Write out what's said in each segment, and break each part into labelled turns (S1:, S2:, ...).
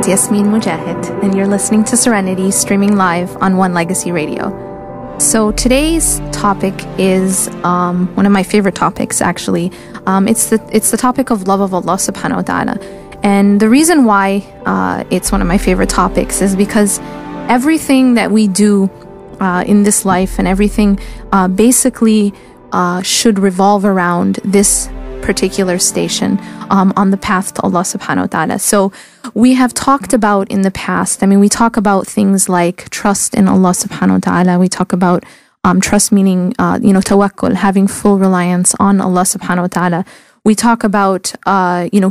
S1: Yasmin Mogahed, and you're listening to Serenity, streaming live on One Legacy Radio. So today's topic is one of my favorite topics, actually. It's the topic of love of Allah subhanahu wa ta'ala. And the reason why it's one of my favorite topics is because everything that we do in this life and everything basically should revolve around this particular station on the path to Allah subhanahu wa ta'ala. So we have talked about in the past, we talk about things like trust in Allah subhanahu wa ta'ala. We talk about trust meaning, tawakkul, having full reliance on Allah subhanahu wa ta'ala. We talk about,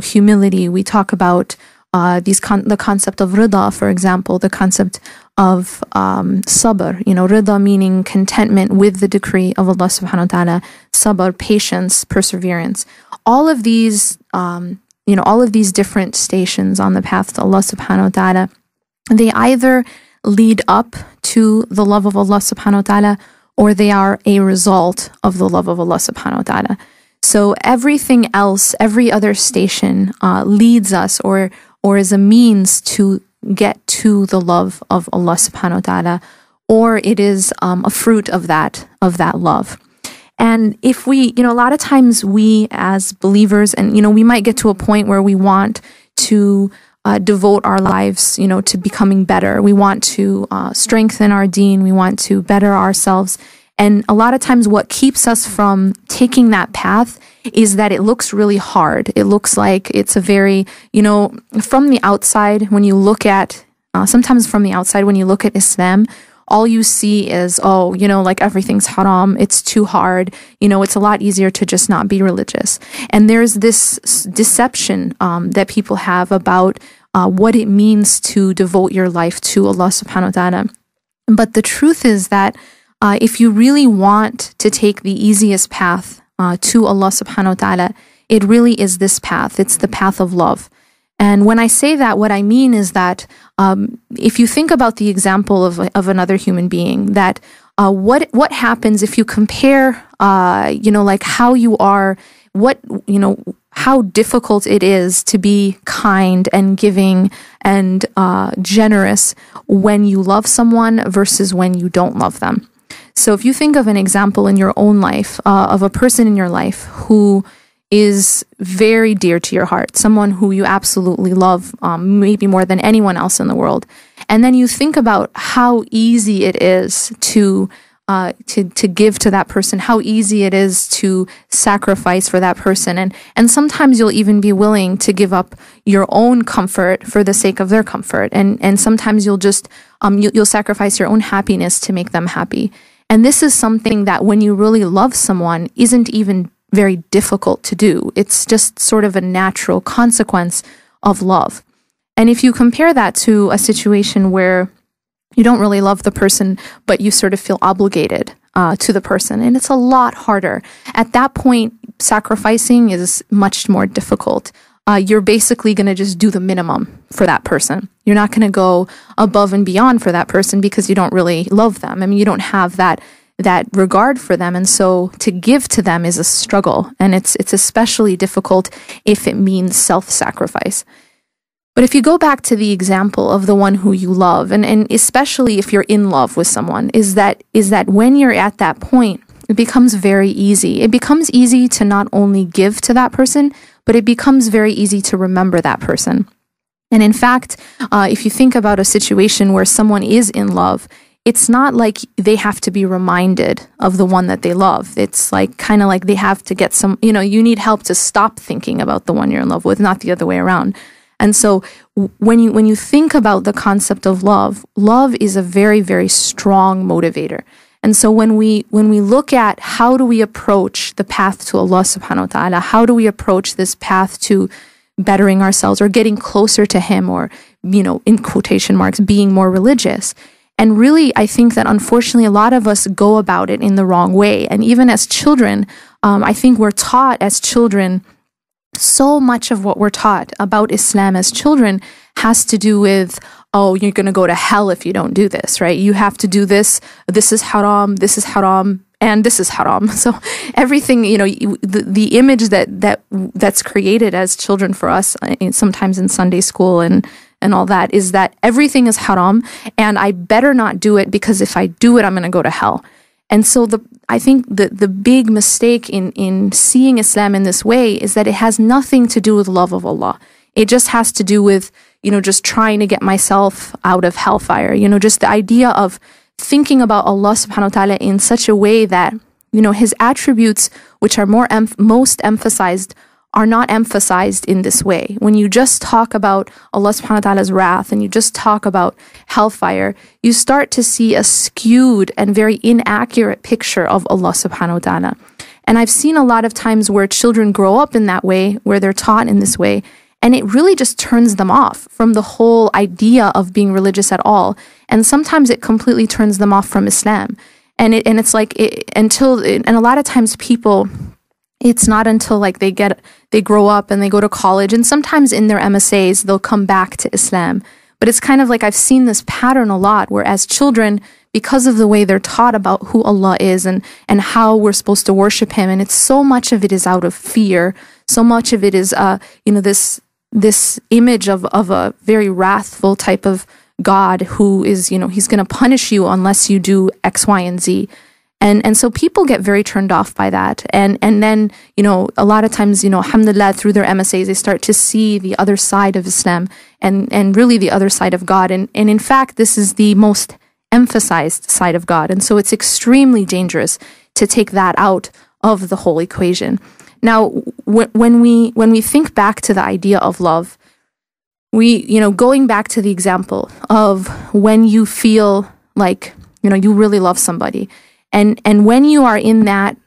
S1: humility. We talk about the concept of rida, for example, the concept of sabr, rida meaning contentment with the decree of Allah subhanahu wa ta'ala, sabr, patience, perseverance. All of these, all of these different stations on the path to Allah subhanahu wa ta'ala, they either lead up to the love of Allah subhanahu wa ta'ala, or they are a result of the love of Allah subhanahu wa ta'ala. So everything else, every other station leads us or is a means to get to the love of Allah subhanahu wa ta'ala, or it is a fruit of that love. And if we, a lot of times we as believers, and, we might get to a point where we want to devote our lives, to becoming better. We want to strengthen our deen. We want to better ourselves. And a lot of times what keeps us from taking that path is that it looks really hard. It looks like it's a very, from the outside, when you look at, sometimes from the outside, when you look at Islam, all you see is, like everything's haram, it's too hard, it's a lot easier to just not be religious. And there's this deception that people have about what it means to devote your life to Allah subhanahu wa ta'ala. But the truth is that if you really want to take the easiest path to Allah subhanahu wa ta'ala, it really is this path. It's the path of love. And when I say that, what I mean is that if you think about the example of another human being, that what happens if you compare, like how you are, how difficult it is to be kind and giving and generous when you love someone versus when you don't love them. So if you think of an example in your own life, of a person in your life who is very dear to your heart, someone who you absolutely love, maybe more than anyone else in the world, and then you think about how easy it is to give to that person, how easy it is to sacrifice for that person, and sometimes you'll even be willing to give up your own comfort for the sake of their comfort, and sometimes you'll just you'll sacrifice your own happiness to make them happy. And this is something that when you really love someone isn't even very difficult to do. It's just sort of a natural consequence of love. And if you compare that to a situation where you don't really love the person, but you sort of feel obligated to the person, and it's a lot harder. At that point, sacrificing is much more difficult. You're basically going to just do the minimum for that person. You're not going to go above and beyond for that person because you don't really love them. You don't have that regard for them. And so to give to them is a struggle. And it's especially difficult if it means self-sacrifice. But if you go back to the example of the one who you love, and especially if you're in love with someone, is that when you're at that point, it becomes very easy. It becomes easy to not only give to that person, but it becomes very easy to remember that person. And in fact, if you think about a situation where someone is in love, it's not like they have to be reminded of the one that they love. It's like kind of like they have to get some, you need help to stop thinking about the one you're in love with, not the other way around. And so when you think about the concept of love, love is a very, very strong motivator. And so when we look at how do we approach the path to Allah subhanahu wa ta'ala, how do we approach this path to bettering ourselves or getting closer to Him, or, in quotation marks, being more religious. And really, I think that unfortunately a lot of us go about it in the wrong way. And even as children, I think we're taught as children, so much of what we're taught about Islam as children has to do with, oh, you're going to go to hell if you don't do this, right? You have to do this. This is haram, and this is haram. So everything, the image that's created as children for us, sometimes in Sunday school and and all that, is that everything is haram and I better not do it, because if I do it, I'm going to go to hell. And so I think the big mistake in seeing Islam in this way is that it has nothing to do with love of Allah. It just has to do with, just trying to get myself out of hellfire. Just the idea of thinking about Allah subhanahu wa ta'ala in such a way that, his attributes, which are most emphasized, are not emphasized in this way. When you just talk about Allah subhanahu wa ta'ala's wrath and you just talk about hellfire, you start to see a skewed and very inaccurate picture of Allah subhanahu wa ta'ala. And I've seen a lot of times where children grow up in that way, where they're taught in this way, and it really just turns them off from the whole idea of being religious at all. And sometimes it completely turns them off from Islam. And it's like and a lot of times people, it's not until like they grow up and they go to college, and sometimes in their MSAs they'll come back to Islam. But it's kind of like I've seen this pattern a lot, where as children, because of the way they're taught about who Allah is and how we're supposed to worship Him, and it's so much of it is out of fear, so much of it is this image of a very wrathful type of God who is, He's going to punish you unless you do X, Y, and Z. And so people get very turned off by that. And then, a lot of times, alhamdulillah, through their MSAs, they start to see the other side of Islam and really the other side of God. And in fact, this is the most emphasized side of God. And so it's extremely dangerous to take that out of the whole equation. Now, when we think back to the idea of love, going back to the example of when you feel like, you really love somebody, and when you are in that,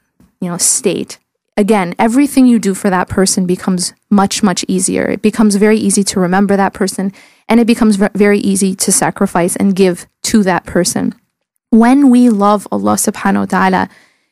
S1: state, again, everything you do for that person becomes much, much easier. It becomes very easy to remember that person, and it becomes very easy to sacrifice and give to that person. When we love Allah subhanahu wa ta'ala,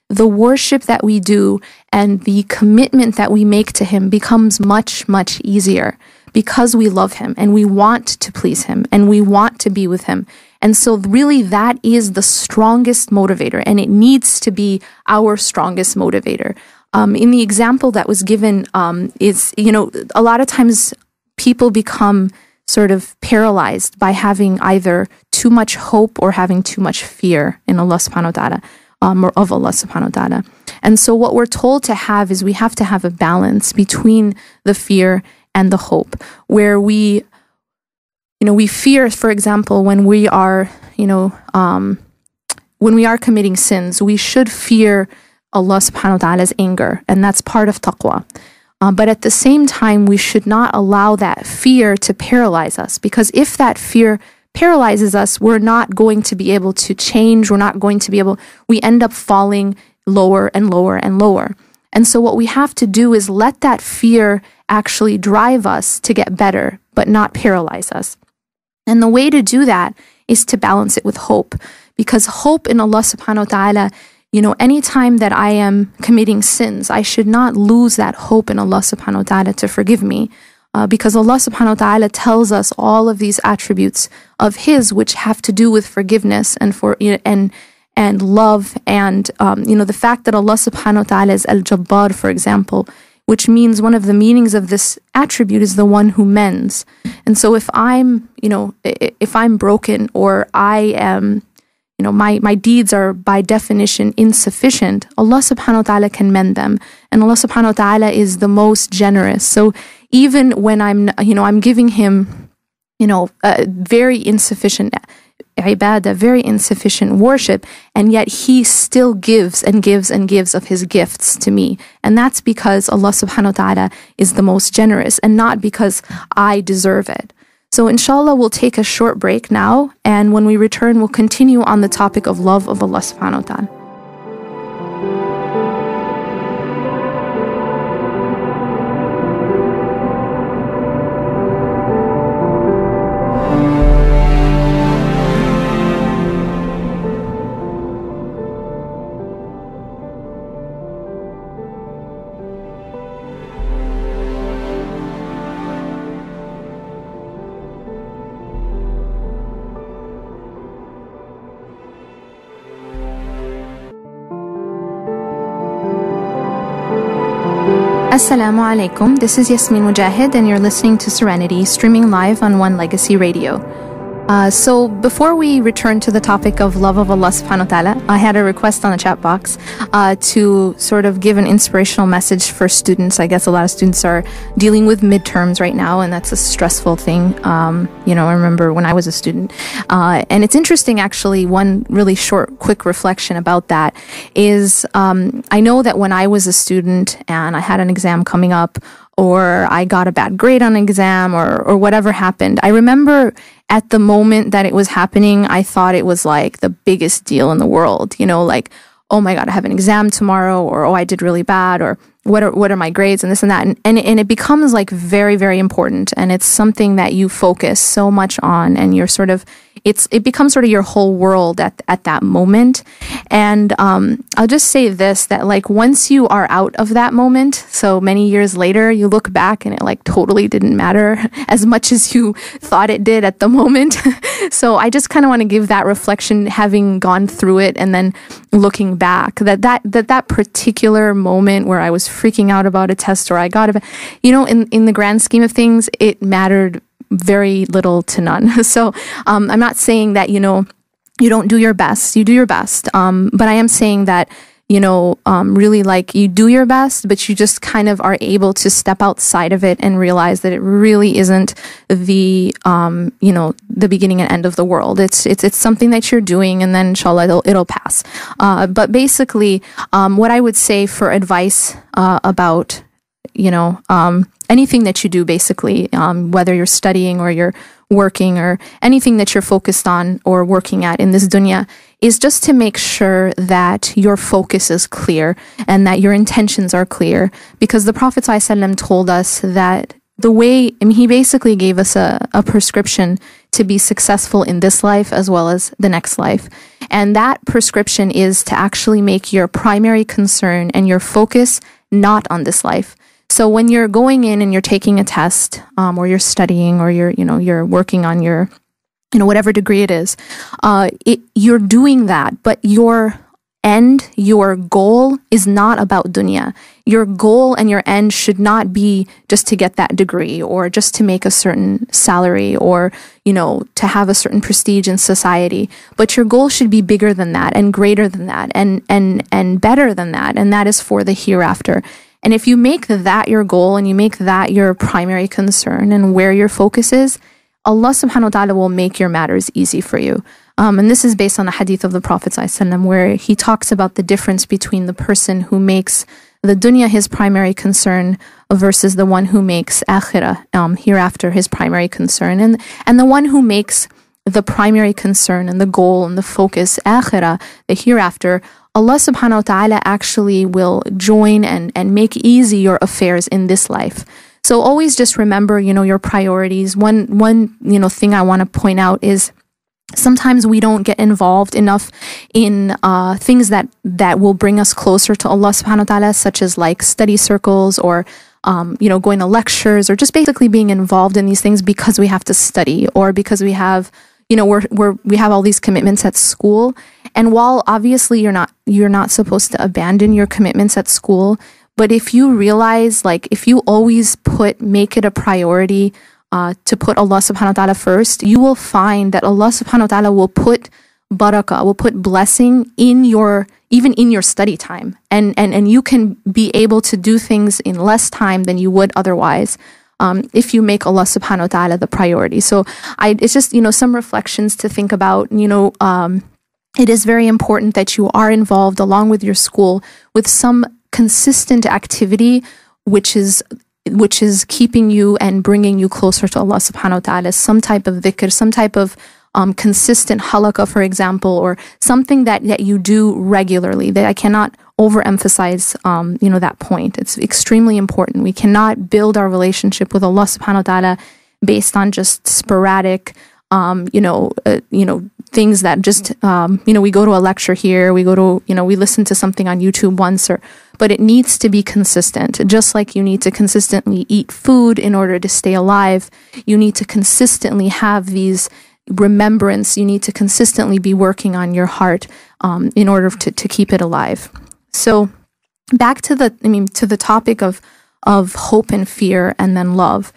S1: the worship that we do and the commitment that we make to Him becomes much, much easier, because we love Him and we want to please Him and we want to be with Him. And so really that is the strongest motivator, and it needs to be our strongest motivator. In the example that was given, is, a lot of times people become sort of paralyzed by having either too much hope or having too much fear in Allah subhanahu wa ta'ala, or of Allah subhanahu wa ta'ala. And so what we're told to have is we have to have a balance between the fear and the hope, where we fear, for example, when we are, when we are committing sins, we should fear Allah subhanahu wa ta'ala's anger, and that's part of taqwa. But at the same time, we should not allow that fear to paralyze us, because if that fear paralyzes us, we're not going to be able to change. We end up falling lower and lower and lower. And so what we have to do is let that fear actually drive us to get better, but not paralyze us. And the way to do that is to balance it with hope, because hope in Allah subhanahu wa ta'ala, anytime that I am committing sins, I should not lose that hope in Allah subhanahu wa ta'ala to forgive me, because Allah subhanahu wa ta'ala tells us all of these attributes of His which have to do with forgiveness and love, and the fact that Allah subhanahu wa ta'ala is Al-Jabbar, for example, which means one of the meanings of this attribute is the one who mends. And so if I'm broken, or I am, my deeds are by definition insufficient, Allah subhanahu wa ta'ala can mend them. And Allah subhanahu wa ta'ala is the most generous. So even when I'm giving Him, very insufficient ibadah, very insufficient worship, and yet He still gives and gives and gives of His gifts to me. And that's because Allah subhanahu wa ta'ala is the most generous, and not because I deserve it. So inshallah, we'll take a short break now, and when we return, we'll continue on the topic of love of Allah subhanahu wa ta'ala. Assalamu alaikum. This is Yasmin Mogahed, and you're listening to Serenity, streaming live on One Legacy Radio. So before we return to the topic of love of Allah subhanahu wa ta'ala, I had a request on the chat box to sort of give an inspirational message for students. I guess a lot of students are dealing with midterms right now, and that's a stressful thing. I remember when I was a student. And it's interesting, actually, one really short, quick reflection about that is I know that when I was a student and I had an exam coming up, or I got a bad grade on an exam, or whatever happened, I remember at the moment that it was happening, I thought it was like the biggest deal in the world, like, oh my God, I have an exam tomorrow, or oh, I did really bad, or what are my grades, and this and that. And it becomes like very, very important. And it's something that you focus so much on, and you're sort of, it becomes sort of your whole world at that moment. And I'll just say this, that like once you are out of that moment, so many years later, you look back and it like totally didn't matter as much as you thought it did at the moment. So I just kind of want to give that reflection, having gone through it and then looking back, that particular moment where I was freaking out about a test, or I got a, in the grand scheme of things, it mattered very little to none. So I'm not saying that, you don't do your best. You do your best. But I am saying that, really like you do your best, but you just kind of are able to step outside of it and realize that it really isn't the, the beginning and end of the world. It's something that you're doing, and then inshallah it'll pass. But basically, what I would say for advice, about, anything that you do, basically, whether you're studying or you're working or anything that you're focused on or working at in this dunya, is just to make sure that your focus is clear and that your intentions are clear. Because the Prophet ﷺ told us that he basically gave us a prescription to be successful in this life as well as the next life. And that prescription is to actually make your primary concern and your focus not on this life. So when you're going in and you're taking a test, or you're studying, or you're working on your, whatever degree it is, you're doing that, but your goal is not about dunya. Your goal and your end should not be just to get that degree, or just to make a certain salary, or, to have a certain prestige in society. But your goal should be bigger than that, and greater than that, and better than that. And that is for the hereafter. And if you make that your goal, and you make that your primary concern and where your focus is, Allah subhanahu wa ta'ala will make your matters easy for you. And this is based on a hadith of the Prophet ﷺ, where he talks about the difference between the person who makes the dunya his primary concern versus the one who makes akhirah, hereafter, his primary concern. And the one who makes the primary concern and the goal and the focus akhirah, the hereafter, Allah subhanahu wa ta'ala actually will join and make easy your affairs in this life. So always just remember, your priorities. One thing I want to point out is sometimes we don't get involved enough in things that will bring us closer to Allah subhanahu wa ta'ala, such as like study circles, or going to lectures, or just basically being involved in these things because we have to study, or because we have we have all these commitments at school. And while obviously you're not supposed to abandon your commitments at school, but if you realize, like, if you always make it a priority to put Allah subhanahu wa ta'ala first, you will find that Allah subhanahu wa ta'ala will put barakah, will put blessing even in your study time. And you can be able to do things in less time than you would otherwise, if you make Allah subhanahu wa ta'ala the priority. So it's just, some reflections to think about. It is very important that you are involved along with your school with some consistent activity, which is keeping you and bringing you closer to Allah subhanahu wa ta'ala. Some type of dhikr, some type of consistent halaqah, for example, or something that you do regularly. That I cannot overemphasize, that point. It's extremely important. We cannot build our relationship with Allah subhanahu wa ta'ala based on just sporadic, things that just, we go to a lecture here, we listen to something on YouTube once, but it needs to be consistent. Just like you need to consistently eat food in order to stay alive, you need to consistently have these remembrance, you need to consistently be working on your heart in order to keep it alive. So back to the topic of of hope and fear and then love.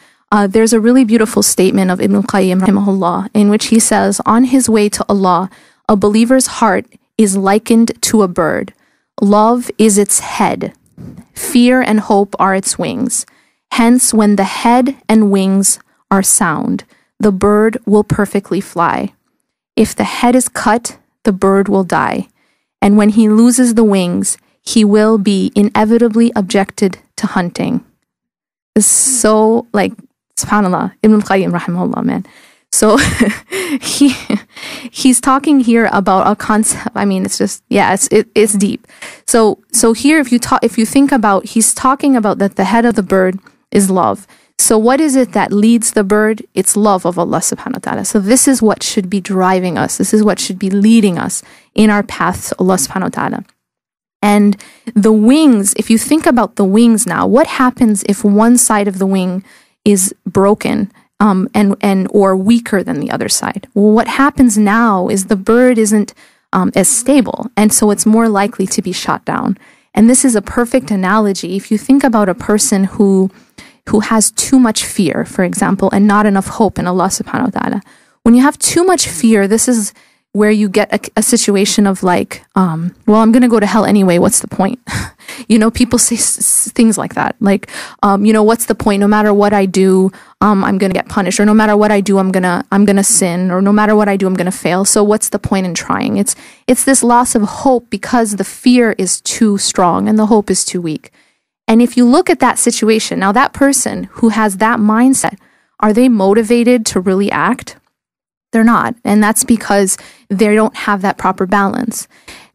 S1: There's a really beautiful statement of Ibn al-Qayyim rahimahullah in which he says, on his way to Allah, a believer's heart is likened to a bird. Love is its head. Fear and hope are its wings. Hence, when the head and wings are sound, the bird will perfectly fly. If the head is cut, the bird will die. And when he loses the wings, he will be inevitably objected to hunting. It's so, like, subhanAllah, Ibn al-Qayyim rahimahullah, man. So he's talking here about a concept. I mean, it's just, yeah, it's deep. So here, if you think about, he's talking about that the head of the bird is love. So what is it that leads the bird? It's love of Allah subhanahu wa ta'ala. So this is what should be driving us. This is what should be leading us in our path to Allah subhanahu wa ta'ala. And the wings, if you think about the wings now, what happens if one side of the wing is broken or weaker than the other side? Well, what happens now is the bird isn't as stable, and so it's more likely to be shot down. And this is a perfect analogy. If you think about a person who has too much fear, for example, and not enough hope in Allah subhanahu wa ta'ala. When you have too much fear, this is where you get a situation of like, well, I'm going to go to hell anyway. What's the point? People say things like that. Like, what's the point? No matter what I do, I'm going to get punished. Or no matter what I do, I'm going to sin. Or no matter what I do, I'm going to fail. So what's the point in trying? It's this loss of hope because the fear is too strong and the hope is too weak. And if you look at that situation, now that person who has that mindset, are they motivated to really act? They're not. And that's because they don't have that proper balance.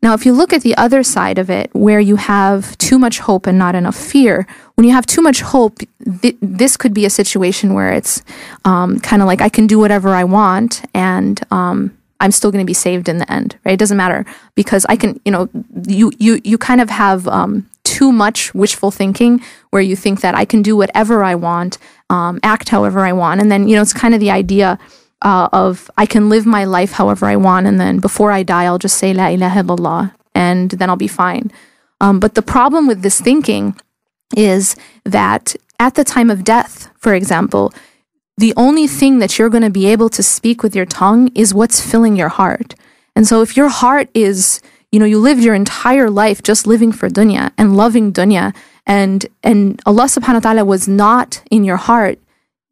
S1: Now, if you look at the other side of it, where you have too much hope and not enough fear, when you have too much hope, this could be a situation where it's kind of like I can do whatever I want and I'm still going to be saved in the end, right? It doesn't matter because I can, you kind of have too much wishful thinking where you think that I can do whatever I want, act however I want. And then, it's kind of the idea of I can live my life however I want, and then before I die, I'll just say La ilaha illallah, and then I'll be fine. But the problem with this thinking is that at the time of death, for example, the only thing that you're going to be able to speak with your tongue is what's filling your heart. And so if your heart is, you lived your entire life just living for dunya and loving dunya, and Allah subhanahu wa ta'ala was not in your heart,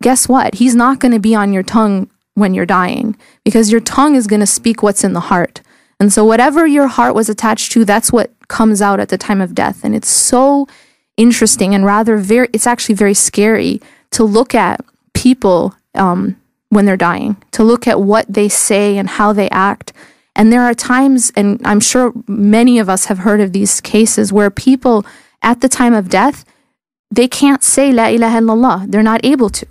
S1: guess what? He's not going to be on your tongue when you're dying, because your tongue is going to speak what's in the heart. And so whatever your heart was attached to, that's what comes out at the time of death. And it's so interesting and it's actually very scary to look at people when they're dying, to look at what they say and how they act. And there are times, and I'm sure many of us have heard of these cases, where people at the time of death, they can't say La ilaha illallah. They're not able to.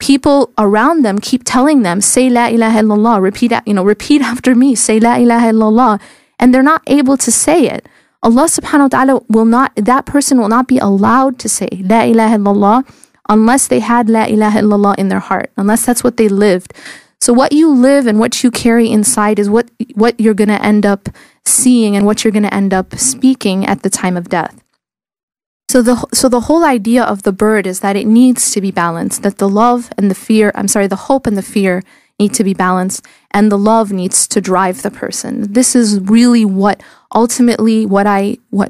S1: People around them keep telling them, say La ilaha illallah, repeat after me, say La ilaha illallah, and they're not able to say it. Allah subhanahu wa ta'ala that person will not be allowed to say La ilaha illallah unless they had La ilaha illallah in their heart, unless that's what they lived. So what you live and what you carry inside is what you're going to end up seeing and what you're going to end up speaking at the time of death. So the whole idea of the bird is that it needs to be balanced, that the hope and the fear need to be balanced, and the love needs to drive the person. This is really what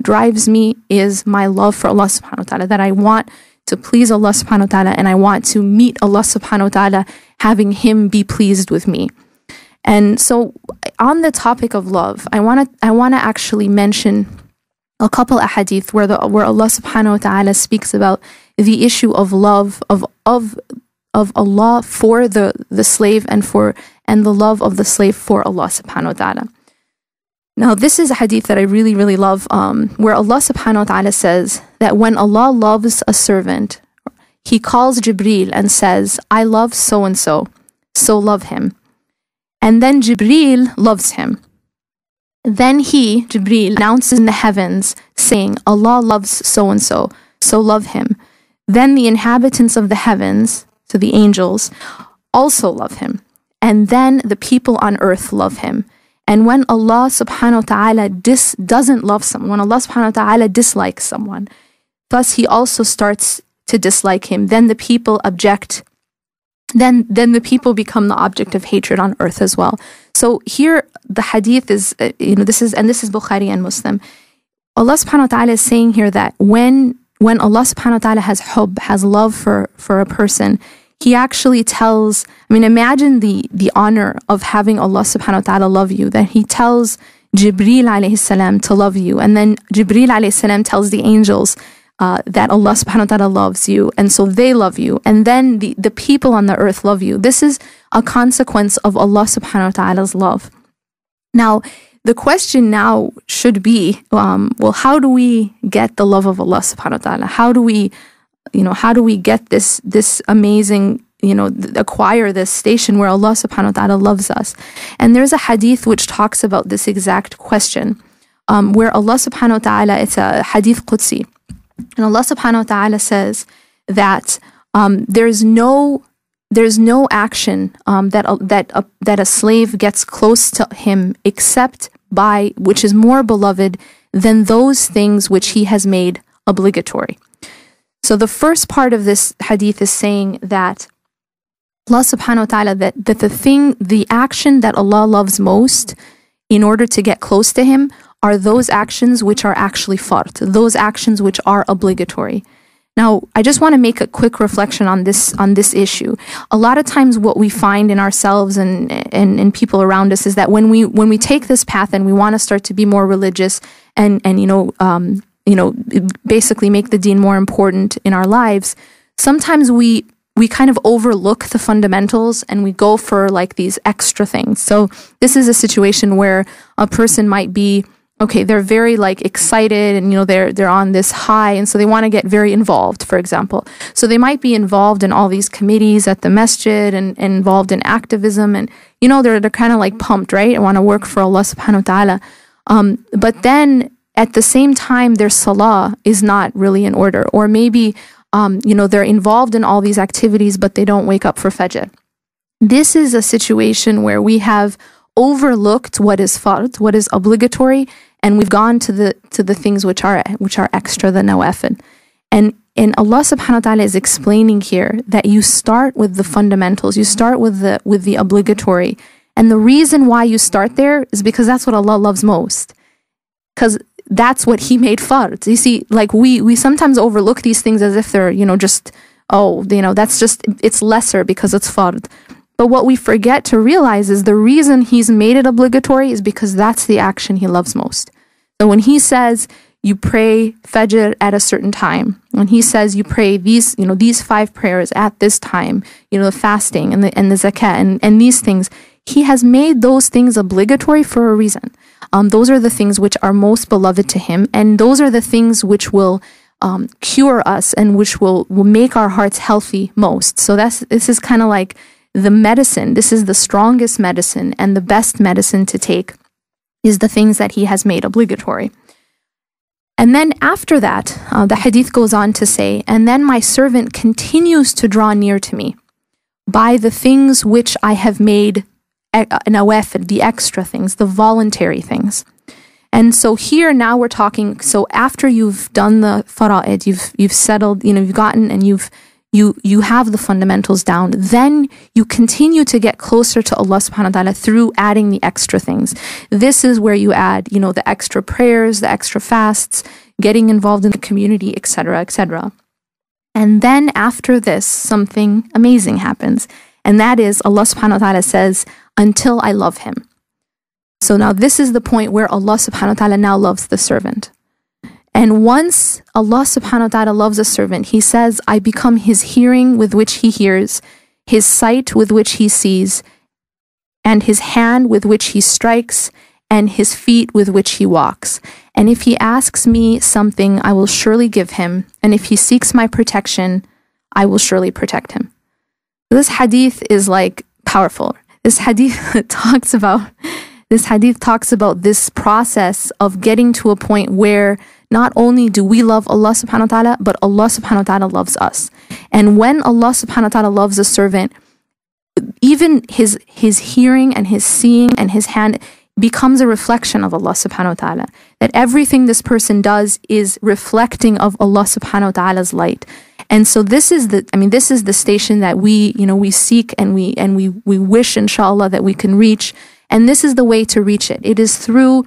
S1: drives me is my love for Allah subhanahu wa ta'ala, that I want to please Allah subhanahu wa ta'ala, and I want to meet Allah subhanahu wa ta'ala, having Him be pleased with me. And so on the topic of love, I want to actually mention a couple ahadith where Allah subhanahu wa ta'ala speaks about the issue of love of Allah for the slave and the love of the slave for Allah subhanahu wa ta'ala. Now this is a hadith that I really, really love, where Allah subhanahu wa ta'ala says that when Allah loves a servant, He calls Jibreel and says, I love so-and-so, so love him. And then Jibreel loves him. Then he, Jibreel, announces in the heavens, saying, Allah loves so-and-so, so love him. Then the inhabitants of the heavens, so the angels, also love him. And then the people on earth love him. And when Allah subhanahu wa ta'ala doesn't love someone, when Allah subhanahu wa ta'ala dislikes someone, thus He also starts to dislike him, then the people object. Then the people become the object of hatred on earth as well. So here the hadith is, this is Bukhari and Muslim. Allah subhanahu wa ta'ala is saying here that when Allah subhanahu wa ta'ala has love for a person, He actually tells, imagine the honor of having Allah subhanahu wa ta'ala love you, that He tells Jibreel alayhi salam to love you, and then Jibreel alayhi salam tells the angels that Allah subhanahu wa ta'ala loves you, and so they love you, and then the people on the earth love you. This is a consequence of Allah subhanahu wa ta'ala's love. Now, the question now should be, how do we get the love of Allah subhanahu wa ta'ala? How do we get this amazing, acquire this station where Allah subhanahu wa ta'ala loves us? And there's a hadith which talks about this exact question, where Allah subhanahu wa ta'ala, it's a hadith Qudsi, and Allah subhanahu wa ta'ala says that there's no action that a slave gets close to him except by which is more beloved than those things which he has made obligatory. So the first part of this hadith is saying that Allah subhanahu wa ta'ala, that the action that Allah loves most in order to get close to Him are those actions which are actually fard, those actions which are obligatory. Now, I just want to make a quick reflection on this issue. A lot of times what we find in ourselves and people around us is that when we take this path and we want to start to be more religious and basically make the deen more important in our lives, sometimes we kind of overlook the fundamentals and we go for like these extra things. So this is a situation where a person might be, okay, they're very like excited and they're on this high, and so they want to get very involved, for example. So they might be involved in all these committees at the masjid and involved in activism, and they're kind of like pumped, right? And want to work for Allah subhanahu wa ta'ala. But then at the same time their salah is not really in order, or maybe they're involved in all these activities but they don't wake up for fajr. This is a situation where we have overlooked what is fard, what is obligatory, and we've gone to the things which are extra, the nawafil. And Allah subhanahu wa ta'ala is explaining here that you start with the fundamentals, you start with the obligatory. And the reason why you start there is because that's what Allah loves most. Because that's what He made fard. You see, like we sometimes overlook these things as if they're, that's just, it's lesser because it's fard. But what we forget to realize is the reason He's made it obligatory is because that's the action He loves most. So when He says you pray fajr at a certain time, when He says you pray these 5 prayers at this time, the fasting and the zakah and these things, He has made those things obligatory for a reason. Those are the things which are most beloved to Him, and those are the things which will cure us and which will make our hearts healthy most. So this is kind of like the medicine. This is the strongest medicine, and the best medicine to take is the things that He has made obligatory. And then after that, the hadith goes on to say, and then my servant continues to draw near to me by the things which I have made nawafil, the extra things, the voluntary things. And so here now we're talking, so after you've done the fara'id, you've settled, you've gotten and you have the fundamentals down, then you continue to get closer to Allah subhanahu wa ta'ala through adding the extra things. This is where you add, the extra prayers, the extra fasts, getting involved in the community, etc., etc. And then after this, something amazing happens. And that is Allah subhanahu wa ta'ala says, until I love him. So now this is the point where Allah subhanahu wa ta'ala now loves the servant. And once Allah subhanahu wa ta'ala loves a servant, He says, I become his hearing with which he hears, his sight with which he sees, and his hand with which he strikes, and his feet with which he walks. And if he asks me something, I will surely give him. And if he seeks my protection, I will surely protect him. This hadith is like powerful. This hadith talks about this process of getting to a point where not only do we love Allah subhanahu wa ta'ala, but Allah subhanahu wa ta'ala loves us. And when Allah subhanahu wa ta'ala loves a servant, even his hearing and his seeing and his hand becomes a reflection of Allah subhanahu wa ta'ala. That everything this person does is reflecting of Allah subhanahu wa ta'ala's light. And so this is the station that we seek and we wish, inshallah, that we can reach. And this is the way to reach it. It is through,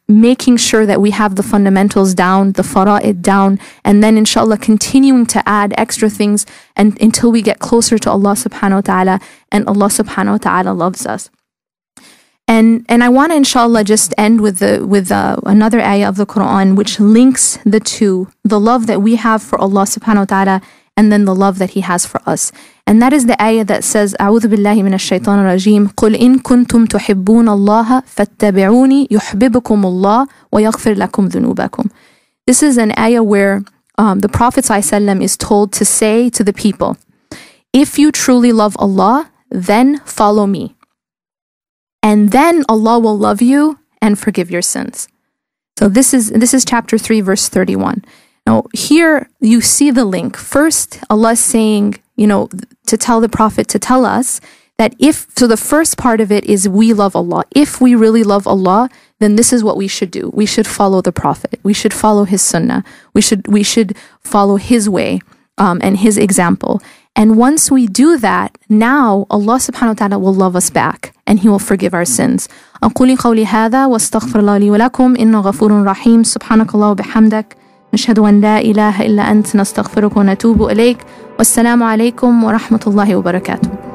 S1: making sure that we have the fundamentals down, the fara'id down, and then inshallah continuing to add extra things and until we get closer to Allah subhanahu wa ta'ala, and Allah subhanahu wa ta'ala loves us. And I want to inshallah just end with another ayah of the Quran which links the two, the love that we have for Allah subhanahu wa ta'ala and then the love that He has for us. And that is the ayah that says, أعوذ بالله من الشيطان الرجيم قل إن كنتم تحبون الله فاتبعوني يحببكم الله ويغفر لكم ذنوبكم. This is an ayah where the Prophet ﷺ is told to say to the people, if you truly love Allah, then follow me. And then Allah will love you and forgive your sins. So this is chapter 3, verse 31. Now, here you see the link. First, Allah is saying, to tell the Prophet to tell us that so the first part of it is we love Allah. If we really love Allah, then this is what we should do. We should follow the Prophet. We should follow his sunnah. We should follow his way and his example. And once we do that, now Allah subhanahu wa ta'ala will love us back and He will forgive our sins. أقول قولي هذا واستغفر الله لي ولكم إنه غفور رحيم سبحانك الله وبحمدك نشهد أن لا إله إلا أنت نستغفرك ونتوب إليك والسلام عليكم ورحمة الله وبركاته.